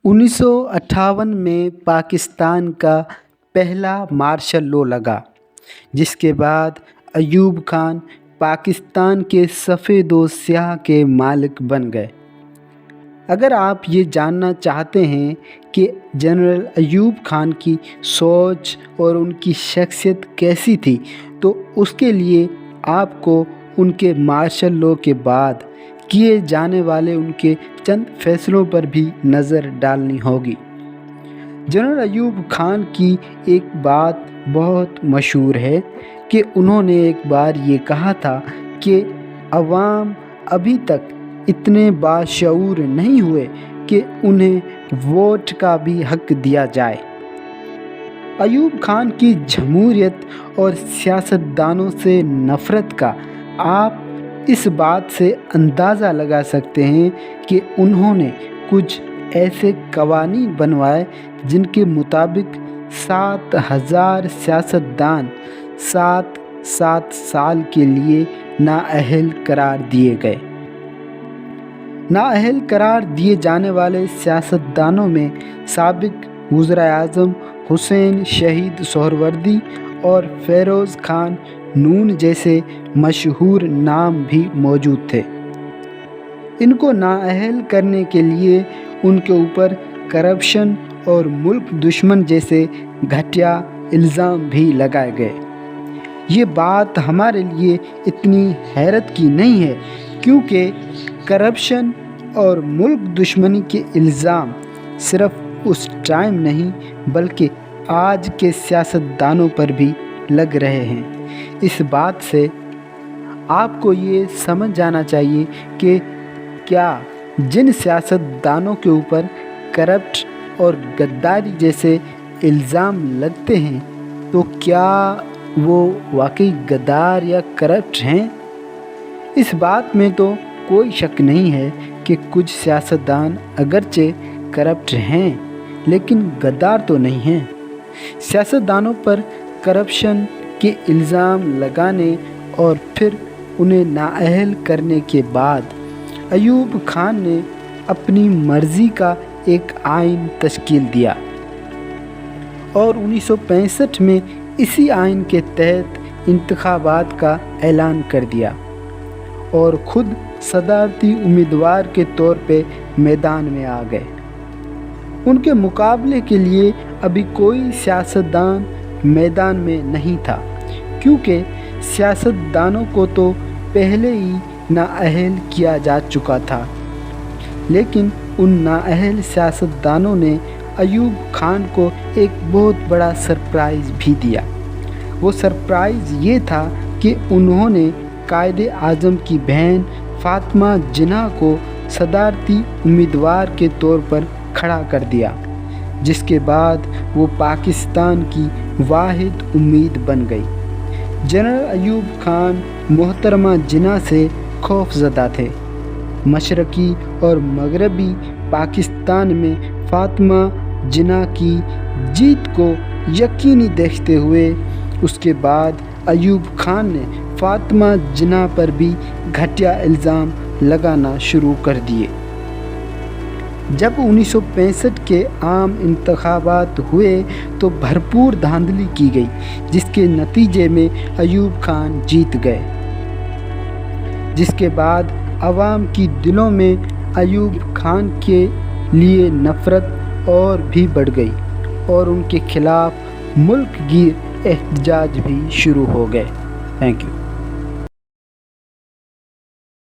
1958 में पाकिस्तान का पहला मार्शल लॉ लगा, जिसके बाद अयूब खान पाकिस्तान के सफ़ेद व स्याह के मालिक बन गए। अगर आप ये जानना चाहते हैं कि जनरल अयूब खान की सोच और उनकी शख्सियत कैसी थी, तो उसके लिए आपको उनके मार्शल लॉ के बाद किए जाने वाले उनके चंद फैसलों पर भी नज़र डालनी होगी। जनरल अयूब खान की एक बात बहुत मशहूर है कि उन्होंने एक बार ये कहा था कि अवाम अभी तक इतने बाशऊर नहीं हुए कि उन्हें वोट का भी हक दिया जाए। अयूब खान की जमहूरियत और सियासतदानों से नफ़रत का आप इस बात से अंदाज़ा लगा सकते हैं कि उन्होंने कुछ ऐसे कवानीन बनवाए जिनके मुताबिक 7,000 सियासतदान 7 साल के लिए नाअहल करार दिए गए। नाअहल करार दिए जाने वाले सियासतदानों में साबिक वज़ीर-ए-आज़म हुसैन शहीद सोहरवर्दी और फ़िरोज़ खान नून जैसे मशहूर नाम भी मौजूद थे। इनको नाअहल करने के लिए उनके ऊपर करप्शन और मुल्क दुश्मन जैसे घटिया इल्ज़ाम भी लगाए गए। ये बात हमारे लिए इतनी हैरत की नहीं है, क्योंकि करप्शन और मुल्क दुश्मनी के इल्ज़ाम सिर्फ़ उस टाइम नहीं बल्कि आज के सियासतदानों पर भी लग रहे हैं। इस बात से आपको ये समझ जाना चाहिए कि क्या जिन सियासतदानों के ऊपर करप्ट और गद्दारी जैसे इल्ज़ाम लगते हैं, तो क्या वो वाकई गद्दार या करप्ट हैं? इस बात में तो कोई शक नहीं है कि कुछ सियासतदान अगरचे करप्ट हैं, लेकिन गद्दार तो नहीं हैं। सियासतदानों पर करप्शन के इल्ज़ाम लगाने और फिर उन्हें नाअहल करने के बाद अयूब खान ने अपनी मर्ज़ी का एक आइन तश्कील दिया और 1965 में इसी आइन के तहत इंतखाबात का ऐलान कर दिया और ख़ुद सदारती उम्मीदवार के तौर पे मैदान में आ गए। उनके मुकाबले के लिए अभी कोई सियासतदान मैदान में नहीं था, क्योंकि सियासतदानों को तो पहले ही नाअहल किया जा चुका था। लेकिन उन नाअहल सियासतदानों ने अयूब खान को एक बहुत बड़ा सरप्राइज़ भी दिया। वो सरप्राइज़ ये था कि उन्होंने कायदे आज़म की बहन फ़ातिमा जिन्ना को सदारती उम्मीदवार के तौर पर खड़ा कर दिया, जिसके बाद वो पाकिस्तान की वाहिद उम्मीद बन गई। जनरल अयूब खान मोहतरमा जिन्ना से खौफज़दा थे। मशरक़ी और मगरबी पाकिस्तान में फ़ातिमा जिन्ना की जीत को यकीनी देखते हुए उसके बाद अयूब खान ने फ़ातिमा जिन्ना पर भी घटिया इल्ज़ाम लगाना शुरू कर दिए। जब 1965 के आम इंतखाबात हुए तो भरपूर धांधली की गई, जिसके नतीजे में अयूब खान जीत गए, जिसके बाद अवाम की दिलों में अयूब खान के लिए नफ़रत और भी बढ़ गई और उनके खिलाफ़ मुल्क गिर एहतजाज भी शुरू हो गए। Thank you.